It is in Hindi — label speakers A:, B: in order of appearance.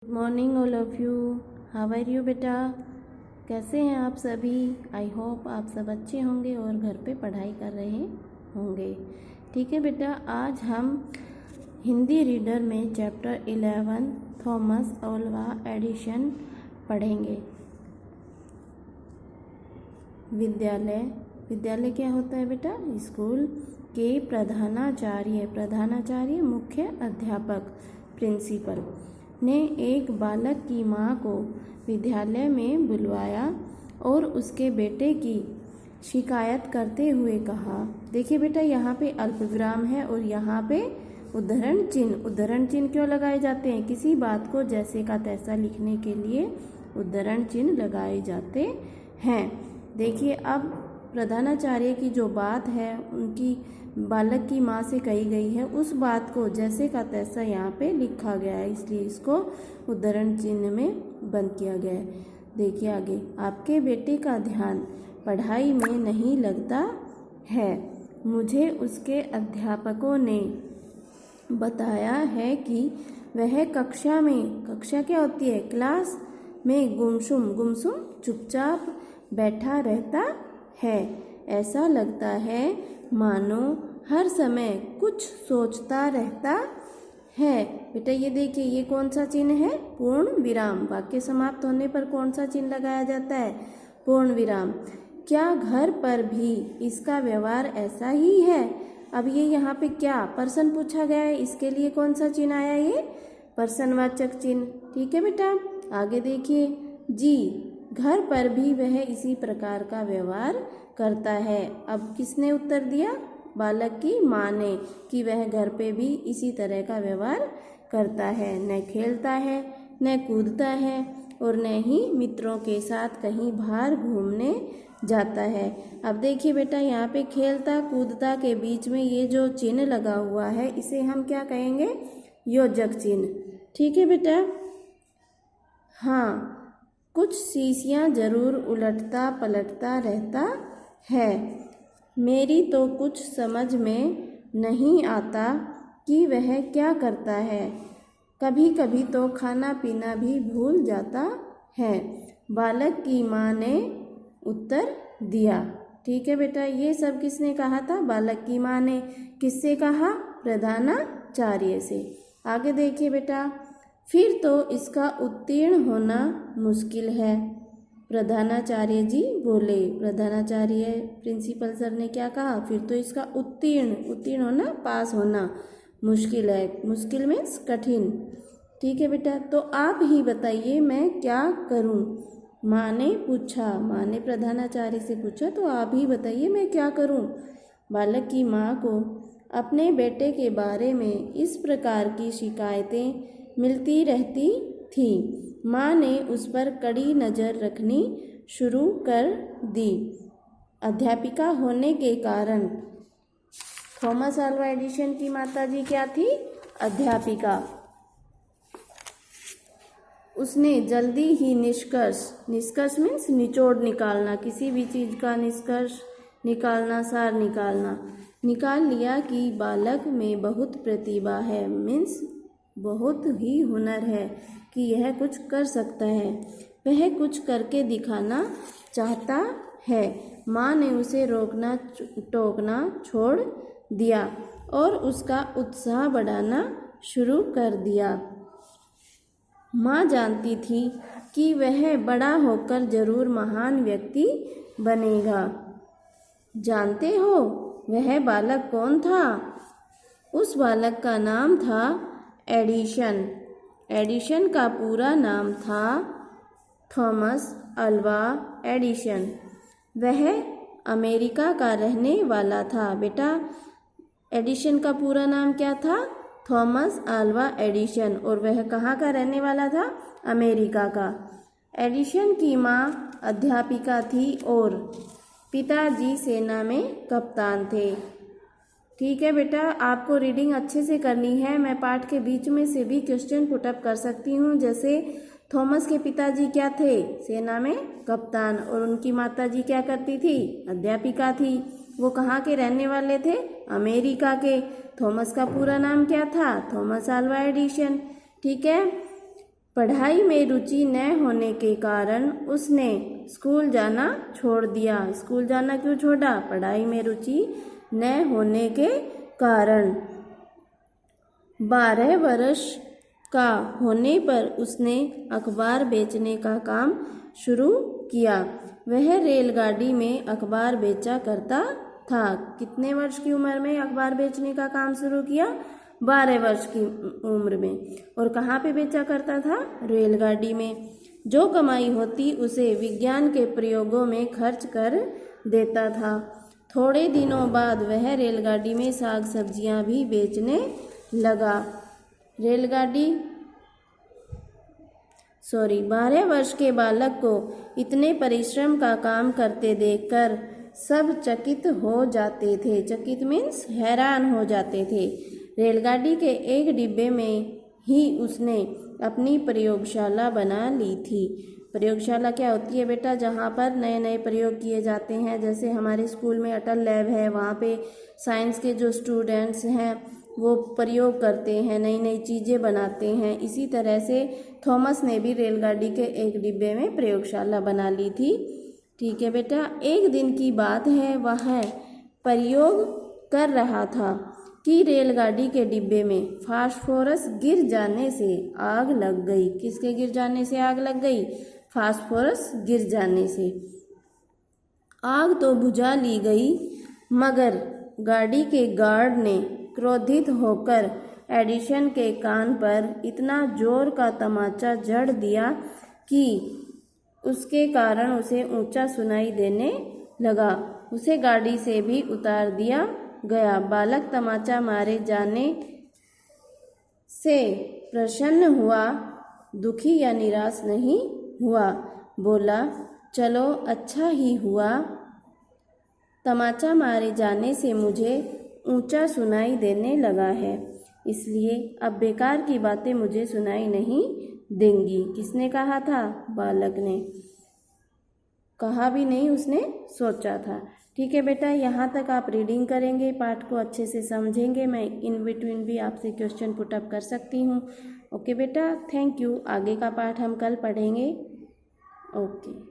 A: Good morning all of you. How are you बेटा? कैसे हैं आप सभी? आई होप आप सब अच्छे होंगे और घर पे पढ़ाई कर रहे होंगे। ठीक है बेटा, आज हम हिंदी रीडर में चैप्टर 11 थॉमस अल्वा एडिशन पढ़ेंगे। विद्यालय क्या होता है बेटा? स्कूल के प्रधानाचार्य मुख्य अध्यापक प्रिंसिपल ने एक बालक की माँ को विद्यालय में बुलवाया और उसके बेटे की शिकायत करते हुए कहा। देखिए बेटा, यहाँ पे अल्पविराम है और यहाँ पे उद्धरण चिन्ह क्यों लगाए जाते हैं? किसी बात को जैसे का तैसा लिखने के लिए उद्धरण चिन्ह लगाए जाते हैं। देखिए, अब प्रधानाचार्य की जो बात है उनकी बालक की माँ से कही गई है, उस बात को जैसे का तैसा यहाँ पे लिखा गया है, इसलिए इसको उद्धरण चिन्ह में बंद किया गया है। देखिए आगे, आपके बेटे का ध्यान पढ़ाई में नहीं लगता है। मुझे उसके अध्यापकों ने बताया है कि वह कक्षा क्या होती है? क्लास में गुमसुम चुपचाप बैठा रहता है। ऐसा लगता है मानो हर समय कुछ सोचता रहता है। बेटा ये देखिए, ये कौन सा चिन्ह है? पूर्ण विराम। वाक्य समाप्त होने पर कौन सा चिन्ह लगाया जाता है? पूर्ण विराम। क्या घर पर भी इसका व्यवहार ऐसा ही है? अब ये यहाँ पे क्या पर्सन पूछा गया है, इसके लिए कौन सा चिन्ह आया? ये पर्सनवाचक चिन्ह। ठीक है बेटा, आगे देखिए। जी, घर पर भी वह इसी प्रकार का व्यवहार करता है। अब किसने उत्तर दिया? बालक की माँ ने, कि वह घर पे भी इसी तरह का व्यवहार करता है। न खेलता है, न कूदता है और न ही मित्रों के साथ कहीं बाहर घूमने जाता है। अब देखिए बेटा, यहाँ पे खेलता कूदता के बीच में ये जो चिन्ह लगा हुआ है, इसे हम क्या कहेंगे? योजक चिन्ह। ठीक है बेटा। हाँ, कुछ शीशियाँ जरूर उलटता पलटता रहता है। मेरी तो कुछ समझ में नहीं आता कि वह क्या करता है। कभी कभी तो खाना पीना भी भूल जाता है। बालक की माँ ने उत्तर दिया। ठीक है बेटा, ये सब किसने कहा था? बालक की माँ ने। किससे कहा? प्रधानाचार्य से। आगे देखिए बेटा, फिर तो इसका उत्तीर्ण होना मुश्किल है, प्रधानाचार्य जी बोले। प्रधानाचार्य प्रिंसिपल सर ने क्या कहा? फिर तो इसका उत्तीर्ण होना, पास होना मुश्किल है। मुश्किल मीन्स कठिन। ठीक है बेटा, तो आप ही बताइए मैं क्या करूं? माँ ने पूछा। माँ ने प्रधानाचार्य से पूछा, तो आप ही बताइए मैं क्या करूं? बालक की माँ को अपने बेटे के बारे में इस प्रकार की शिकायतें मिलती रहती थी। माँ ने उस पर कड़ी नज़र रखनी शुरू कर दी। अध्यापिका होने के कारण थॉमस अल्वा एडिशन की माताजी क्या थी? अध्यापिका। उसने जल्दी ही निष्कर्ष मीन्स निचोड़ निकालना, किसी भी चीज़ का निष्कर्ष निकालना, सार निकालना, निकाल लिया कि बालक में बहुत प्रतिभा है, मीन्स बहुत ही हुनर है, कि यह कुछ कर सकता है, वह कुछ करके दिखाना चाहता है। माँ ने उसे रोकना टोकना छोड़ दिया और उसका उत्साह बढ़ाना शुरू कर दिया। माँ जानती थी कि वह बड़ा होकर जरूर महान व्यक्ति बनेगा। जानते हो वह बालक कौन था? उस बालक का नाम था एडिशन का पूरा नाम था थॉमस अल्वा एडिशन। वह अमेरिका का रहने वाला था। बेटा, एडिशन का पूरा नाम क्या था? Thomas Alva Edison. और वह कहाँ का रहने वाला था? अमेरिका का। एडिशन की माँ अध्यापिका थी और पिताजी सेना में कप्तान थे। ठीक है बेटा, आपको रीडिंग अच्छे से करनी है। मैं पाठ के बीच में से भी क्वेश्चन पुटअप कर सकती हूँ। जैसे थॉमस के पिताजी क्या थे? सेना में कप्तान। और उनकी माताजी क्या करती थी? अध्यापिका थी। वो कहाँ के रहने वाले थे? अमेरिका के। थॉमस का पूरा नाम क्या था? Thomas Alva Edison. ठीक है, पढ़ाई में रुचि न होने के कारण उसने स्कूल जाना छोड़ दिया। स्कूल जाना क्यों छोड़ा? पढ़ाई में रुचि न होने के कारण। 12 वर्ष का होने पर उसने अखबार बेचने का काम शुरू किया। वह रेलगाड़ी में अखबार बेचा करता था। कितने वर्ष की उम्र में अखबार बेचने का काम शुरू किया? 12 वर्ष की उम्र में। और कहाँ पे बेचा करता था? रेलगाड़ी में। जो कमाई होती उसे विज्ञान के प्रयोगों में खर्च कर देता था। थोड़े दिनों बाद वह रेलगाड़ी में साग सब्जियां भी बेचने लगा। 12 वर्ष के बालक को इतने परिश्रम का काम करते देखकर सब चकित हो जाते थे। चकित मीन्स हैरान हो जाते थे। रेलगाड़ी के एक डिब्बे में ही उसने अपनी प्रयोगशाला बना ली थी। प्रयोगशाला क्या होती है बेटा? जहाँ पर नए नए प्रयोग किए जाते हैं। जैसे हमारे स्कूल में अटल लैब है, वहाँ पे साइंस के जो स्टूडेंट्स हैं वो प्रयोग करते हैं, नई नई चीज़ें बनाते हैं। इसी तरह से थॉमस ने भी रेलगाड़ी के एक डिब्बे में प्रयोगशाला बना ली थी। ठीक है बेटा। एक दिन की बात है, वह प्रयोग कर रहा था कि रेलगाड़ी के डिब्बे में फास्फोरस गिर जाने से आग लग गई। किसके गिर जाने से आग लग गई? फास्फोरस गिर जाने से। आग तो बुझा ली गई, मगर गाड़ी के गार्ड ने क्रोधित होकर एडिसन के कान पर इतना जोर का तमाचा जड़ दिया कि उसके कारण उसे ऊंचा सुनाई देने लगा। उसे गाड़ी से भी उतार दिया गया। बालक तमाचा मारे जाने से प्रसन्न हुआ, दुखी या निराश नहीं हुआ। बोला, चलो अच्छा ही हुआ, तमाचा मारे जाने से मुझे ऊंचा सुनाई देने लगा है, इसलिए अब बेकार की बातें मुझे सुनाई नहीं देंगी। किसने कहा था? बालक ने। कहा भी नहीं, उसने सोचा था। ठीक है बेटा, यहाँ तक आप रीडिंग करेंगे, पाठ को अच्छे से समझेंगे। मैं इन बिटवीन भी आपसे क्वेश्चन पुटअप कर सकती हूँ। ओके बेटा, थैंक यू। आगे का पाठ हम कल पढ़ेंगे। ओके।